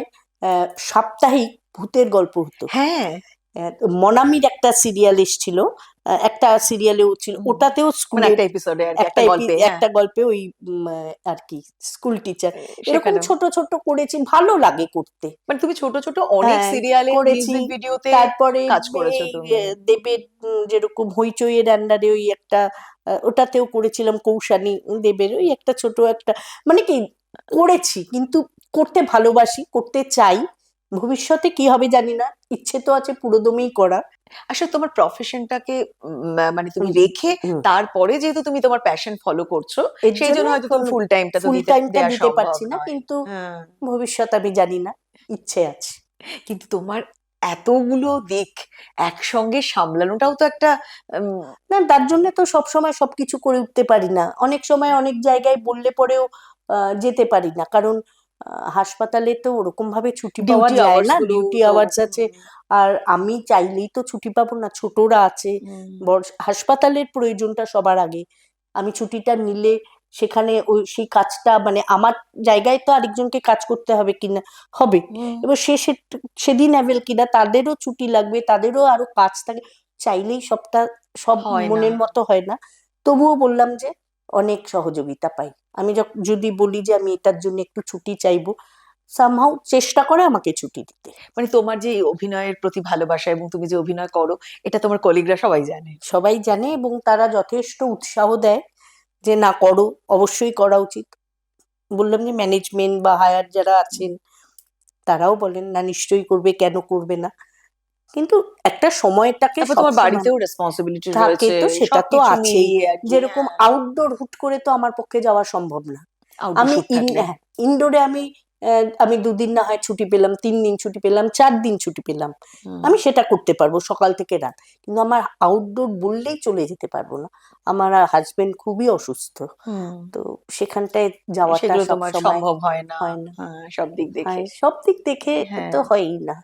সাপ্তাহিক ভূতের গল্প হতো। হ্যাঁ, তো মনামির একটা সিরিয়াল এসেছিল, একটা সিরিয়ালেও ছিল, হুম, ওটাতেও মানে স্কুলের একটা এপিসোডে আর কি, একটা একটা গল্পে, হ্যাঁ। একটা গল্পে ওই আর কি স্কুল টিচার। এরকম সেখানেও ছোট ছোট করেছি, ভালো লাগে করতে। মানে তুমি ছোট ছোট অনেক হ্যাঁ, সিরিয়ালের করেছি। মিউজিক ভিডিওতে তারপরে কাজ করেছো এই তুমি। দেবের যেরকম হইচইয়ের আন্ডারে ওই একটা, ওটাতেও করেছিলাম, কৌশানী দেবের ওই একটা ছোট একটা, মানে কি করেছি, কিন্তু করতে ভালোবাসি, করতে চাই, ভবিষ্যতে কি হবে জানি না, ইচ্ছে তো আছে পুরোদমেই করা। আসলে তোমার প্রফেশনটাকে মানে তুমি হুম, রেখে হুম। তারপরে যেহেতু তুমি তোমার প্যাশন ফলো করছো, এর সেই জন্য জন্য হয়তো এখন তুমি ফুল টাইমটা তো ফুল টাইমটা দেওয়া দিতে সম্ভব পারছি না, নয়। কিন্তু হ্যাঁ, ভবিষ্যৎ আমি জানি না, ইচ্ছে আছে। কিন্তু তোমার এতগুলো দিক একসঙ্গে সামলানোটাও তো একটা না, তার জন্য তো সবসময় সবকিছু করে উঠতে পারি না, অনেক সময় অনেক জায়গায় বললে পরেও যেতে পারি না, কারণ হাসপাতালে তো ওরকম ভাবে ছুটি পাওয়া ডিউটি যায় আওয়ার্স না, গুলো ডিউটি তো আওয়ার্স আছে। আর আমি চাইলেই তো ছুটি পাবো না, ছোটরা আছে। হাসপাতালের প্রয়োজনটা সবার আগে। আমি ছুটিটা নিলে সেখানে ওই সেই কাজটা মানে আমার জায়গায় তো আরেকজনকে কাজ করতে হবে কিনা, হবে। হুম, এবার সেদিন অ্যাভেল কিনা, তাদেরও ছুটি লাগবে, তাদেরও আরো কাজ থাকে, চাইলেই সব হয় না। মনের মতো হয় না। তবুও বললাম যে অনেক সহযোগিতা পাই। আমি যদি বলি যে আমি এটার জন্য একটু ছুটি চাইবো, সামহাউ চেষ্টা করে আমাকে ছুটি দিতে। মানে তোমার যে এই অভিনয়ের প্রতি ভালোবাসা এবং তুমি যে অভিনয় করো, এটা তোমার কলিগরা সবাই জানে। সবাই জানে এবং তারা যথেষ্ট উৎসাহ দেয় যে না, করো, অবশ্যই করা উচিত। বললাম যে ম্যানেজমেন্ট বা হায়ার যারা আছেন তারাও বলেন না, নিশ্চয়ই করবে, কেন করবে না। কিন্তু একটা সময়টাকে তারপর তোমার সবসময় বাড়িতেও রেসপন্সিবিলিটি থাকে, রয়েছে, তো সেটা তো সবকিছু আছেই। মিলিয়ে আর কি। যেরকম হ্যাঁ, আউটডোর হুট করে তো আমার পক্ষে যাওয়া সম্ভব না। আউটডোর আমি শুট থাকলে। হ্যাঁ, ইনডোরে আমি 2 দিন না হয় ছুটি পেলাম, 3 দিন ছুটি পেলাম, 4 দিন ছুটি পেলাম, হুম, আমি সেটা করতে পারবো সকাল থেকে রাত। কিন্তু আমার আউটডোর বললেই চলে যেতে পারবো না। আমার হাজবেন্ড খুবই অসুস্থ, হুম, তো সেখানটায় যাওয়াটা সেগুলো সব তোমার সময় সম্ভব হয় না। হয় না। হ্যাঁ, সব দিক দেখে। হয়, সব দিক দেখে হ্যাঁ, তো হয়ই না।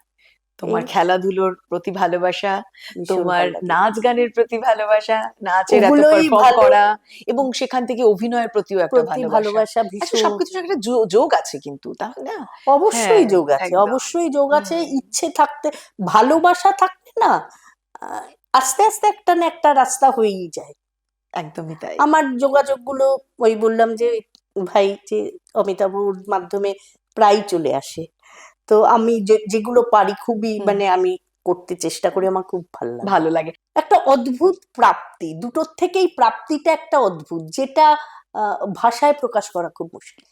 এই তোমার খেলাধুলোর প্রতি ভালোবাসা, ভীষণ তোমার ভালো লাগে, নাচ গানের প্রতি ভালোবাসা, নাচের এত ওগুলোই পারফর্ম ভালো। করা এবং সেখান থেকে অভিনয়ের প্রতিও একটা প্রতি ভালোবাসা। ভালোবাসা আচ্ছা, ভীষণ। সবকিছুর একটা যোগ আছে কিন্তু, তাই না? হ্যাঁ, অবশ্যই যোগ আছে, একদম। অবশ্যই যোগ আছে, হুম, ইচ্ছে থাকতে, ভালোবাসা থাকলে না আহ, আস্তে আস্তে একটা না একটা রাস্তা হয়েই যায়। একদমই তাই। আমার যোগাযোগগুলো ওই বললাম যে ভাই যে অমিতাভর মাধ্যমে প্রায় চলে আসে, তো আমি যেগুলো পারি খুবই হুম, মানে আমি করতে চেষ্টা করি, আমার খুব ভালো লাগে। ভালো লাগে। একটা অদ্ভুত প্রাপ্তি, দুটোর থেকেই প্রাপ্তিটা একটা অদ্ভুত, যেটা ভাষায় প্রকাশ করা খুব মুশকিল।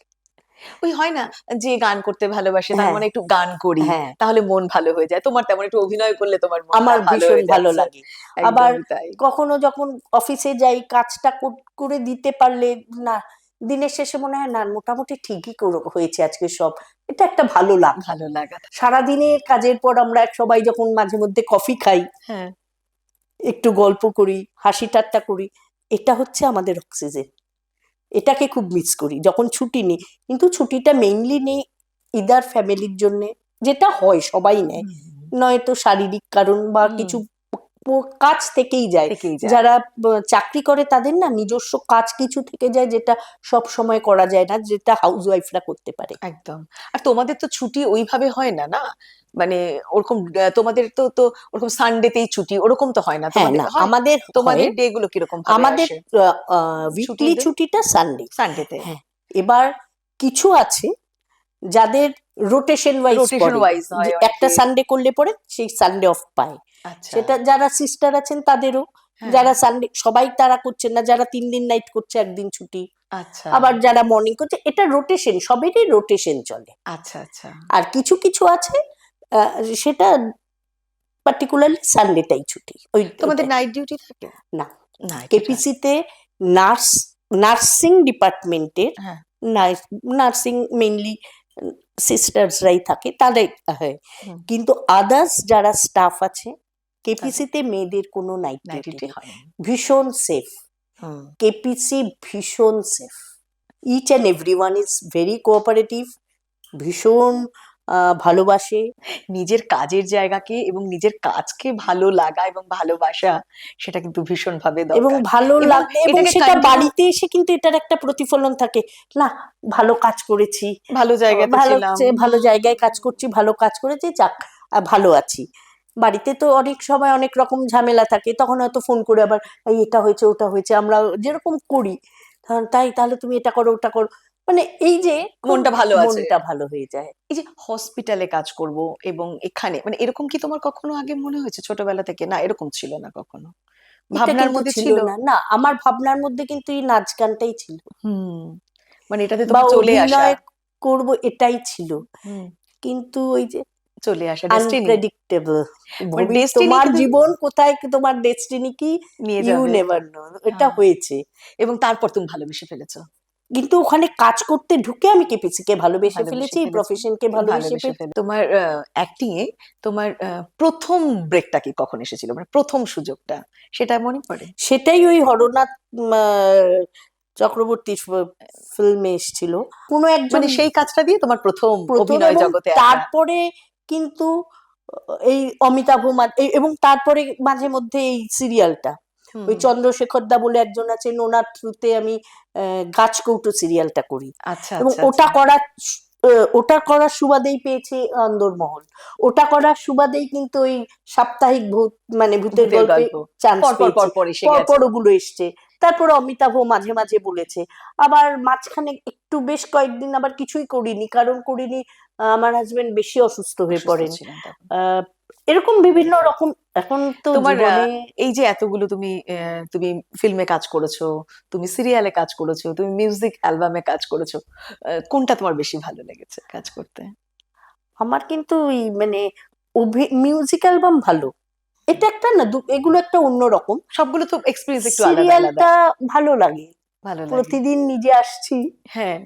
ওই হয় না যে গান করতে ভালোবাসে, তার হ্যাঁ, মানে একটু গান করি, হ্যাঁ, তাহলে মন ভালো হয়ে যায়। তোমার তেমন একটু অভিনয় করলে তোমার মনটা আমার ভালো ভীষণ হয়ে ভালো যাচ্ছে। লাগে। আবার একদমই তাই। কখনো যখন অফিসে যাই, কাজটা করে দিতে পারলে না, দিনের শেষে মনে হয় না মোটামুটি ঠিকই হয়েছে আজকে সব, এটা একটা ভালো লাগা। ভালো লাগা। সারাদিনের কাজের পর আমরা সবাই যখন মাঝে মধ্যে কফি খাই, হ্যাঁ, একটু গল্প করি, হাসি ঠাট্টা করি, এটা হচ্ছে আমাদের অক্সিজেন। এটাকে খুব মিস করি যখন ছুটি নিই। কিন্তু ছুটিটা মেইনলি নেই ইদার ফ্যামিলির জন্যে, যেটা হয় সবাই নেয়, হুম, নয়তো শারীরিক কারণ বা হুম, কিছু কাজ থেকেই যায়। থেকেই যায়। যারা চাকরি করে তাদের না নিজস্ব কাজ কিছু থেকে যায়, যেটা সব সময় করা যায় না, যেটা হাউস ওয়াইফরা করতে পারে। একদম। আর তোমাদের তো ছুটি ওইভাবে হয় না, না? মানে ওরকম তোমাদের তো তো ওরকম সানডেতেই ছুটি ওরকম তো হয় না, হ্যাঁ, তোমাদের না, হয়? আমাদের হয়। তোমাদের ডে গুলো কিরকম ভাবে আমাদের আসে? উইকলি ছুটির দিন ছুটিটা সানডে। সানডেতে। হ্যাঁ, এবার কিছু আছে যাদের রোটেশন ওয়াইজ রোটেশন পড়ে, ওয়াইজ যে হয় একটা অনেকের। সানডে করলে পরে সেই সানডে অফ পায়। আচ্ছা। সেটা যারা সিস্টার আছেন তাদেরও, হ্যাঁ। যারা সানডে, সবাই তারা করছেন না, যারা 3 দিন নাইট করছে 1 দিন ছুটি, আচ্ছা, আবার যারা মর্নিং করছে, এটা রোটেশন, সবেরই রোটেশন চলে। আচ্ছা, আচ্ছা। আর কিছু কিছু আছে সেটা পার্টিকুলারলি সানডেটাই ছুটি, তোমাদের ওইটাই। নাইট ডিউটি থাকে? না, না, এটা থাকে। কেপিসিতে নার্স, নার্সিং ডিপার্টমেন্টের, হ্যাঁ, নার্সিং মেইনলি সিস্টার্সরাই থাকে, তারাই হয়। হুম, কিন্তু আদার্স যারা স্টাফ আছে, তাদের কেপিসিতে মেয়েদের কোনো নাইট নাইট ডিউটি ডিউটি নেই। হয় না। ভীষণ সেফ, হুম। কেপিসি ভীষণ safe. Each and every one is very cooperative, ভীষণ ভালোবাসে। নিজের কাজের জায়গাকে এবং নিজের কাজকে ভালো লাগা এবং ভালোবাসা, সেটা কিন্তু ভীষণ ভাবে এবং দরকার। ভালো এবং লাগবে, এবং এটাকে সেটা কন্টিনিউ বাড়িতে এসে কিন্তু এটার একটা প্রতিফলন থাকে। না, ভালো কাজ করেছি, ভালো জায়গাতে ভালো ছিলাম। ভালো জায়গায় কাজ করছি, ভালো কাজ করেছি, যাক, ভালো আছি। বাড়িতে তো অনেক সময় অনেক রকম ঝামেলা থাকে, তখন হয়তো ফোন করে আবার এই এটা হয়েছে ওটা হয়েছে, আমরা যেরকম করি, তাই তাহলে তুমি এটা করো ওটা করো, মানে এই যে খুব মনটা ভালো আছে। মনটা ভালো হয়ে যায়। এই যে হসপিটালে কাজ করব এবং এখানে মানে এরকম কি তোমার কখনো আগে মনে হয়েছে ছোটবেলা থেকে? না, এরকম ছিল না কখনো? এটা ভাবনার কিন্তু মধ্যে ছিল ছিল? না, না, আমার ভাবনার মধ্যে কিন্তু এই নাচ গানটাই ছিল, হুম, মানে এটাতে বা তোমার চলে আসা। অভিনয় করব এটাই ছিল। হুম, কিন্তু ওই যে চলে আসা ডেস্টিনি। আনপ্রেডিক্টেবল। মানে destiny তোমার কিন্তু জীবন কোথায়, তোমার ডেস্টিনি কি, নিয়ে ইউ যাবে। Never know. এটা হ্যাঁ। হয়েছে। এবং তারপর তুমি ভালোবেসে ফেলেছো। কিন্তু ওখানে কাজ করতে ঢুকে আমি কেপিসিকে ভালোবেসে ভালোবেসে ফেলেছি, এই ফেলেছো। প্রফেশনকে ভালোবেসে ভালোবেসে ফেলেছি। তোমার অ্যাক্টিং এ তোমার প্রথম ব্রেকটা কি কখন এসেছিল, মানে প্রথম সুযোগটা, সেটা মনে পড়ে? সেটাই ওই হরনাথ চক্রবর্তী ফিল্মে এসেছিল। কোনো একজন মানে সেই কাজটা দিয়ে তোমার প্রথম প্রথম, অভিনয় এবং জগতে আসা। তারপরে কিন্তু এই অমিতাভ এবং তারপরে মাঝে মধ্যে এই সিরিয়ালটা, হুম, ওই চন্দ্রশেখর দা বলে একজন আছেন, ওনার থ্রুতে আমি গাছকৌটো সিরিয়ালটা করি। আচ্ছা এবং আচ্ছা আচ্ছা। ওটা করার সুবাদেই পেয়েছে অন্দরমহল। ওটা করার সুবাদেই কিন্তু ওই সাপ্তাহিক মানে ভূতের ভূতের গল্পে গল্প চান্স পর পর পেয়েছে। পর পর এসে পরপর গেছে। ওগুলো এসছে। তারপর অমিতাভ মাঝে মাঝে বলেছে। আবার মাঝখানে একটু বেশ কয়েকদিন আবার কিছুই করিনি, কারণ করিনি আমার হাজবেন্ড বেশি অসুস্থ হয়ে অসুস্থ পড়েন। ছিলেন তখন। আহ, এরকম বিভিন্ন রকম এখন তো তোমার জীবনে। এই যে এতগুলো তুমি ফিল্মে কাজ করেছো, তুমি সিরিয়ালে কাজ করেছো, তুমি মিউজিক অ্যালবামে কাজ করেছো, কোনটা তোমার বেশি ভালো লেগেছে কাজ করতে? আমার কিন্তু ওই মানে মিউজিক অ্যালবাম ভালো। এটা একটা না, এগুলো একটা অন্যরকম। সবগুলো তো এক্সপিরিয়েন্স একটু আলাদা আলাদা। সিরিয়ালটা ভালো লাগে, ভালো লাগে। প্রতিদিন নিজে আসছি, হ্যাঁ,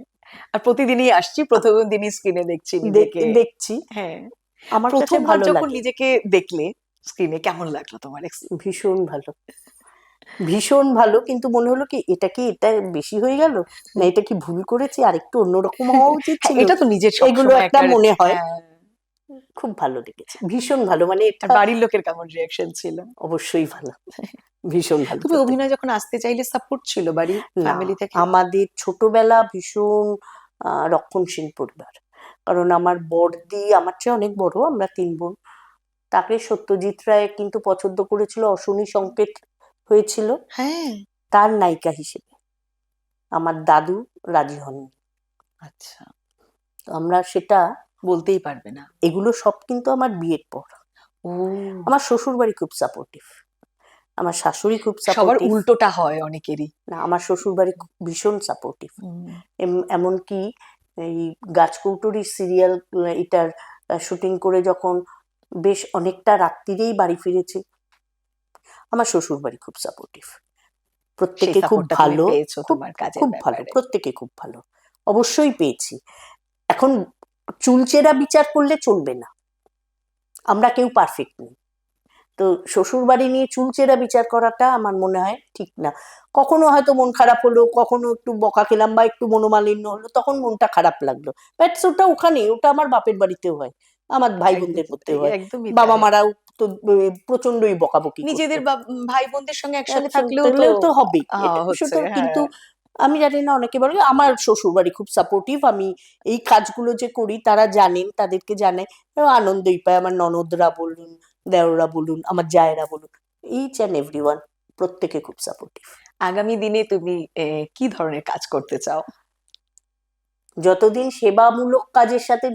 আর প্রতিদিনই আসছি, প্রথম দিনই স্ক্রিনে দেখছি নিজেকে। দেখছি, হ্যাঁ। আমার কাছে প্রথমবার ভালো যখন লাগে। নিজেকে দেখলে স্ক্রিনে, কেমন লাগলো তোমার? ভীষণ ভালো, ভীষণ ভালো। কিন্তু মনে হলো কি, এটা বেশি হয়ে গেল, না এটা কি ভুল করেছি, আর একটু অন্যরকম হওয়া উচিত হ্যাঁ, ছিল, এটা তো নিজের এগুলো সবসময় একটা একটা। মনে হয়। হ্যাঁ। খুব ভালো লেগেছে, ভীষণ ভালো, মানে আর এটা বাড়ির লোকের কেমন রিয়াকশন ছিল? অবশ্যই ভালো, ভীষণ ভালো তুমি তাতে। অভিনয় যখন আসতে চাইলে সাপোর্ট ছিল বাড়ির, না, ফ্যামিলি থেকে? আমাদের ছোটবেলা ভীষণ রক্ষণশীল পরিবার। কারণ আমার বড়দি আমার চেয়ে অনেক বড়, আমরা 3 বোন। তাকে সত্যজিৎ রায় কিন্তু পছন্দ করেছিল, অশনি সংকেত হয়েছিল হ্যাঁ। তার নায়িকা হিসেবে। আমার দাদু রাজি হননি। আচ্ছা। তো আমরা সেটা, বলতেই পারবে না। এগুলো সব কিন্তু আমার বিয়ের পর। ও। আমার শ্বশুর বাড়ি খুব সাপোর্টিভ, আমার শাশুড়ি খুব সবার সাপোর্টিভ। উল্টোটা হয় অনেকেরই। না, আমার শ্বশুর বাড়ি ভীষণ সাপোর্টিভ। হুম। এমনকি এই গাছকৌটোরি সিরিয়াল এটার শুটিং করে যখন বেশ অনেকটা রাত্রিরেই বাড়ি ফিরেছি, আমার শ্বশুর বাড়ি খুব সাপোর্টিভ। সেই প্রত্যেকে খুব সাপোর্টটা তুমি ভালো, পেয়েছো খুব তোমার কাজের খুব ভালো, ব্যাপারে। প্রত্যেকে খুব ভালো, অবশ্যই পেয়েছি। এখন চুলচেরা বিচার করলে চলবে না, আমরা কেউ পারফেক্ট নেই। তো শ্বশুর বাড়ি নিয়ে চুলচেরা বিচার করাটা আমার মনে হয় ঠিক না। কখনো হয়তো মন খারাপ হলো, কখনো একটু বকা খেলাম বা একটু মনোমালিন্য হলো, তখন মনটা খারাপ লাগলো, বাট ওটা ওখানে, ওটা আমার বাপের বাড়িতেও হয়, আমার ভাই একদম বোনদের মধ্যেও হয়। একদমই বাবা তাই। মারাও তো প্রচন্ডই বকাবকি করতো। নিজেদের ভাই বোনদের সঙ্গে একসাথে একসাথে থাকলেও তো থাকলেও তো হবেই, এটা হচ্ছে। সুতরাং হ্যাঁ। কিন্তু আমি জানি না, অনেকে বলে আমার শ্বশুর বাড়ি খুব সাপোর্টিভ, আমি এই কাজগুলো যে করি তারা জানেন, তাদেরকে জানাই, আনন্দই পায়। আমার ননদরা বলুন, দেওররা বলুন, আমার জায়েরা বলুন, ইচ অ্যান্ড এভরিওয়ান, প্রত্যেকে খুব সাপোর্টিভ। আগামী দিনে তুমি কি ধরনের কাজ করতে চাও? যতদিন সেবামূলক কাজের সাথে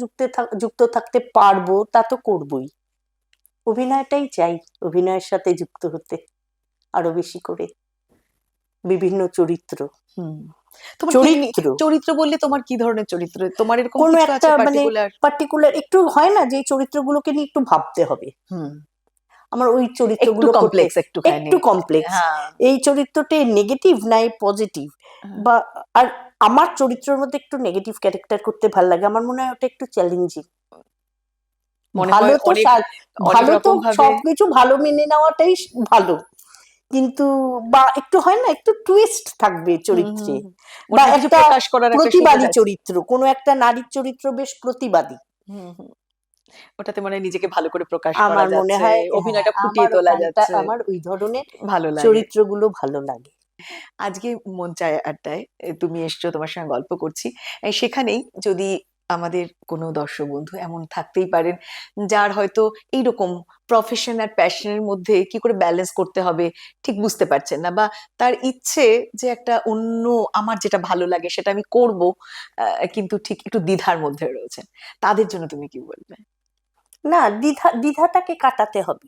যুক্ত থাকতে পারবো তা তো করবই। অভিনয়টাই চাই, অভিনয়ের সাথে যুক্ত হতে আরো বেশি করে, বিভিন্ন চরিত্র। হুম। তোমার চরিত্র চরিত্র বললে তোমার কি ধরনের চরিত্র, তোমার এরকম কোনো কিছু একটা আছে মানে পার্টিকুলার? পার্টিকুলার একটু হয় না, যে এই চরিত্রগুলোকে নিয়ে একটু ভাবতে হবে, হুম। আমার ওই একটু চরিত্রগুলো করতে কমপ্লেক্স একটুখানি। একটু কমপ্লেক্স। হ্যাঁ। এই চরিত্রটি নেগেটিভ নাই পজিটিভ, হ্যাঁ। বা আর আমার চরিত্রের মধ্যে একটু নেগেটিভ ক্যারেক্টার করতে ভালো লাগে, আমার মনে হয় ওটা একটু চ্যালেঞ্জিং। মনে ভালো হয় তো অনেক অনেক ভালো তো রকম ভাবে। সবকিছু ভালো মেনে নেওয়াটাই ভালো, কিন্তু বা একটু হয় না, একটু টুইস্ট থাকবে হুম হুম চরিত্রে, হুম। বা মনে হয় কিছু একটা প্রকাশ করার একটা সুযোগ প্রতিবাদী আছে। চরিত্র, কোনো একটা নারীর চরিত্র বেশ প্রতিবাদী। হুম হুম। ওটাতে মানে নিজেকে ভালো করে প্রকাশ করা আমার মনে যাচ্ছে, হয়, হ্যাঁ, অভিনয়টা ফুটিয়ে আমার তোলা ওখানটা যাচ্ছে। আমার ওই ধরনের ভালো লাগে। চরিত্রগুলো ভালো লাগে। আজকে মন চায় আড্ডায় তুমি এসছো, তোমার সঙ্গে গল্প করছি। সেখানেই যদি আমাদের কোনো দর্শক বন্ধু এমন থাকতেই পারেন যার হয়তো এইরকম প্রফেশন আর প্যাশনের মধ্যে কি করে ব্যালেন্স করতে হবে ঠিক বুঝতে পারছেন না, বা তার ইচ্ছে যে একটা অন্য, আমার যেটা ভালো লাগে সেটা আমি করব, কিন্তু ঠিক একটু দ্বিধার মধ্যে রয়েছেন, তাদের জন্য তুমি কি বলবে? না, দ্বিধাটাকে কাটাতে হবে,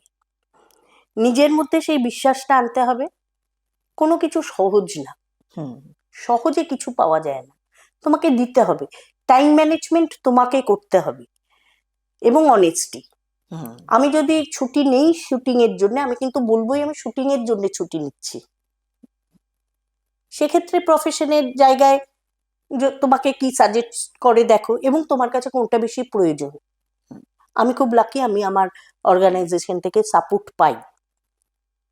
নিজের মধ্যে সেই বিশ্বাসটা আনতে হবে। কোনো কিছু সহজ না, হুম। সহজে কিছু পাওয়া যায় না, তোমাকে দিতে হবে, টাইম ম্যানেজমেন্ট তোমাকে করতে হবে, এবং অনেস্টি। হুম, আমি যদি ছুটি নেই শুটিং এর জন্য, আমি কিন্তু বলবোই আমি শুটিং এর জন্য ছুটি নিচ্ছি। সেক্ষেত্রে প্রফেশনের জায়গায় তোমাকে কি সাজেস্ট করে দেখো, এবং তোমার কাছে কোনটা বেশি প্রয়োজন। আমি খুব লাকি, আমি আমার অর্গানাইজেশন থেকে সাপোর্ট পাই।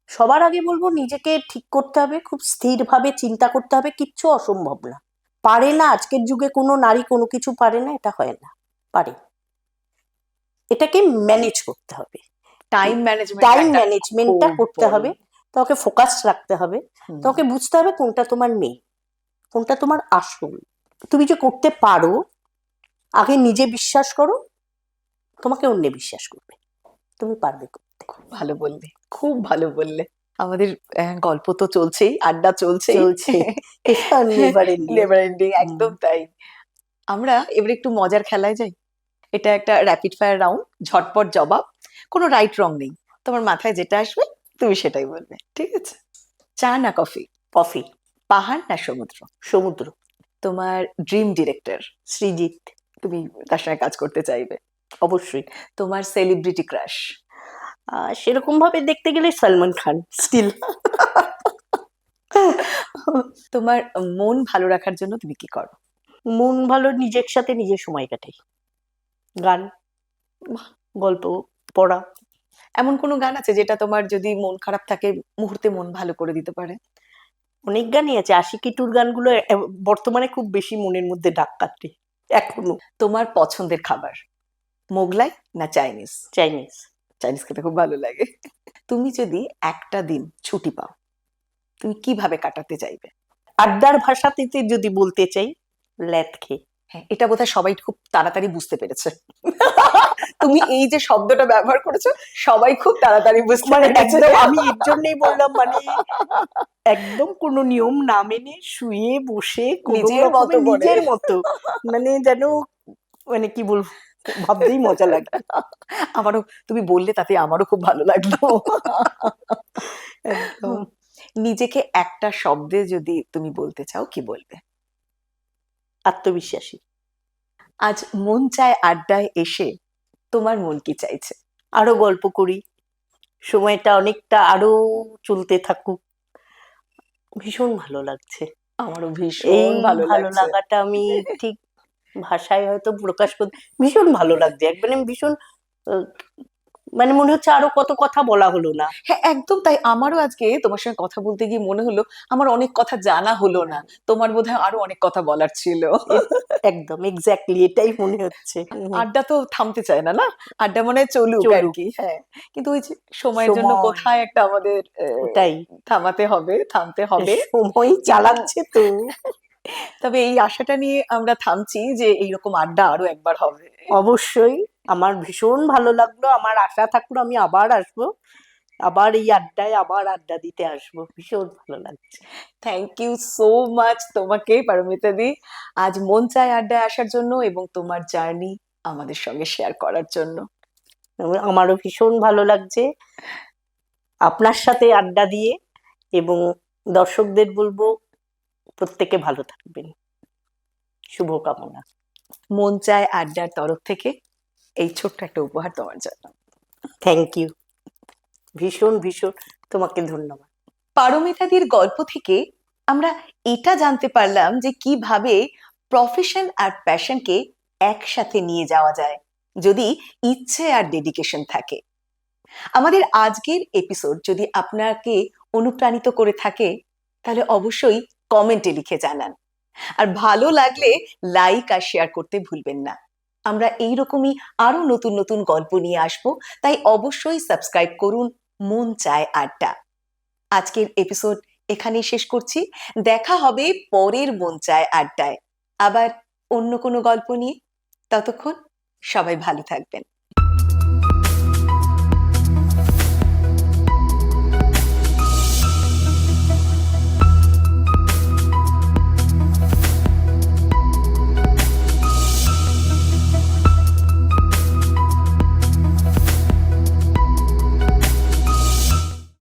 সবার আগে বলবো নিজেকে ঠিক করতে হবে, খুব স্থিরভাবে চিন্তা করতে হবে, কিচ্ছু অসম্ভব না। পারে না, আজকের যুগে কোনো নারী কোনো কিছু পারে না, এটা হয় না, পারে। এটাকে ম্যানেজ করতে হবে, টাইম ম্যানেজমেন্ট টাইম একটা ম্যানেজমেন্টটা খুব করতে বড়। হবে। তোমাকে ফোকাস রাখতে হবে, হুম, তোমাকে বুঝতে হবে কোনটা তোমার মেয়ে, কোনটা তোমার আসল। তুমি যে করতে পারো, আগে নিজে বিশ্বাস করো, তোমাকে অন্য বিশ্বাস করবে, তুমি পারবে করতে। ভালো বললে, খুব ভালো বললে। আমাদের গল্প তো চলছেই, আড্ডা চলছেই, চলছে, এটা নেভার এন্ডিং। নেভার এন্ডিং, একদম তাই। আমরা এবার একটু মজার খেলায় যাই। এটা একটা র্যাপিড ফায়ার রাউন্ড, ঝটপট জবাব, কোনো রাইট রং নেই। তোমার মাথায় যেটা আসবে তুমি সেটাই বলবে, ঠিক আছে? চা না কফি? কফি। পাহাড় না সমুদ্র? সমুদ্র। তোমার ড্রিম ডিরেক্টর? সৃজিত। তুমি তার সঙ্গে কাজ করতে চাইবে? অবশ্যই। তোমার সেলিব্রিটি ক্রাশ? সেরকম ভাবে দেখতে গেলে সলমান খান স্টিল। তোমার মন ভালো রাখার জন্য তুমি কি করো? মন ভালো, নিজের সাথে নিজে সময় কাটাই, গান, গল্প পড়া। এমন কোনো গান আছে যেটা তোমার যদি মন খারাপ থাকে মুহূর্তে মন ভালো করে দিতে পারে? অনেক গানই আছে, আশিকি টুর গানগুলো বর্তমানে খুব বেশি মনের মধ্যে ডাক কাটে এখনো। তোমার পছন্দের খাবার মোগলাই না চাইনিজ? চাইনিজ। চাইনিজ খেতে খুব ভালো লাগে। তুমি যদি একটা দিন ছুটি পাও তুমি কিভাবে কাটাতে চাইবে? আড্ডার ভাষাতে যদি বলতে চাই, ল্যাদ খেয়ে। হ্যাঁ, এটা বোধহয় সবাই খুব তাড়াতাড়ি বুঝতে পেরেছে। তুমি এই যে শব্দটা ব্যবহার করেছো সবাই খুব তাড়াতাড়ি বুঝতে মানে পেরেছে। একদম আমি এর জন্যই বললাম, মানে একদম কোনো নিয়ম না মেনে শুয়ে বসে কোনো নিজের রকমে মতো করে। নিজের মতো, মানে যেন, মানে কি বলবো, ভাবতেই মজা লাগে। আমারও, তুমি বললে তাতে আমারও খুব ভালো লাগলো। একদম। নিজেকে একটা শব্দে যদি তুমি বলতে চাও কি বলবে? আত্মবিশ্বাসী। আজ মন চায় আড্ডায় এসে তোমার মন কি চাইছে? আরো গল্প করি, সময়টা অনেকটা আরো চলতে থাকুক, ভীষণ ভালো লাগছে। আমারও এই ভীষণ ভালো ভালো লাগছে। লাগাটা আমি ঠিক ভাষায় হয়তো প্রকাশ করতে, ভীষণ ভালো লাগছে একবারে, ভীষণ আহ, মানে মনে হচ্ছে আরো কত কথা বলা হলো না। হ্যাঁ, একদম তাই। আমারও আজকে তোমার সঙ্গে কথা বলতে গিয়ে মনে হলো আমার অনেক কথা জানা হলো না, তোমার বোধহয় আরো অনেক কথা বলার ছিল। একদম এক্স্যাক্টলি এটাই মনে হচ্ছে। আড্ডা তো থামতে চায় না, না? আড্ডা মনে হয় চলুক আর চলুক। কি। হ্যাঁ, কিন্তু ওই যে সময়ের জন্য সময়, কোথায় একটা আমাদের ওটাই, থামাতে হবে, থামতে হবে। সময় চালাচ্ছে তো। তবে এই আশাটা নিয়ে আমরা থামছি যে এইরকম আড্ডা আরো একবার হবে। অবশ্যই। আমার ভীষণ ভালো লাগলো, আমার আশা থাকলো আমি আবার আসবো, আবার এই আড্ডায় আবার আড্ডা দিতে আসবো, ভীষণ ভালো লাগছে। থ্যাংক ইউ সো মাচ তোমাকে পারমিতা দি, আজ মন চায় আড্ডায় আসার জন্য এবং তোমার জার্নি আমাদের সঙ্গে শেয়ার করার জন্য। আমারও ভীষণ ভালো লাগছে আপনার সাথে আড্ডা দিয়ে, এবং দর্শকদের বলবো প্রত্যেকে ভালো থাকবেন, শুভকামনা। মন চায় আড্ডার তরফ থেকে এই ছোট্ট একটা উপহার তোমার জন্য। থ্যাংক ইউ, ভীষণ ভীষণ তোমাকে ধন্যবাদ। পারমিতাদির গল্প থেকে আমরা এটা জানতে পারলাম যে কিভাবে প্রফেশন আর প্যাশনকে একসাথে নিয়ে যাওয়া যায় যদি ইচ্ছে আর ডেডিকেশন থাকে। আমাদের আজকের এপিসোড যদি আপনাকে অনুপ্রাণিত করে থাকে তাহলে অবশ্যই কমেন্টে লিখে জানান, আর ভালো লাগলে লাইক আর শেয়ার করতে ভুলবেন না। আমরা এইরকমই আরো নতুন নতুন গল্প নিয়ে আসবো, তাই অবশ্যই সাবস্ক্রাইব করুন মন চায় আড্ডা। আজকের এপিসোড এখানেই শেষ করছি, দেখা হবে পরের মন চায় আড্ডায় আবার অন্য কোনো গল্প নিয়ে। ততক্ষণ সবাই ভালো থাকবেন।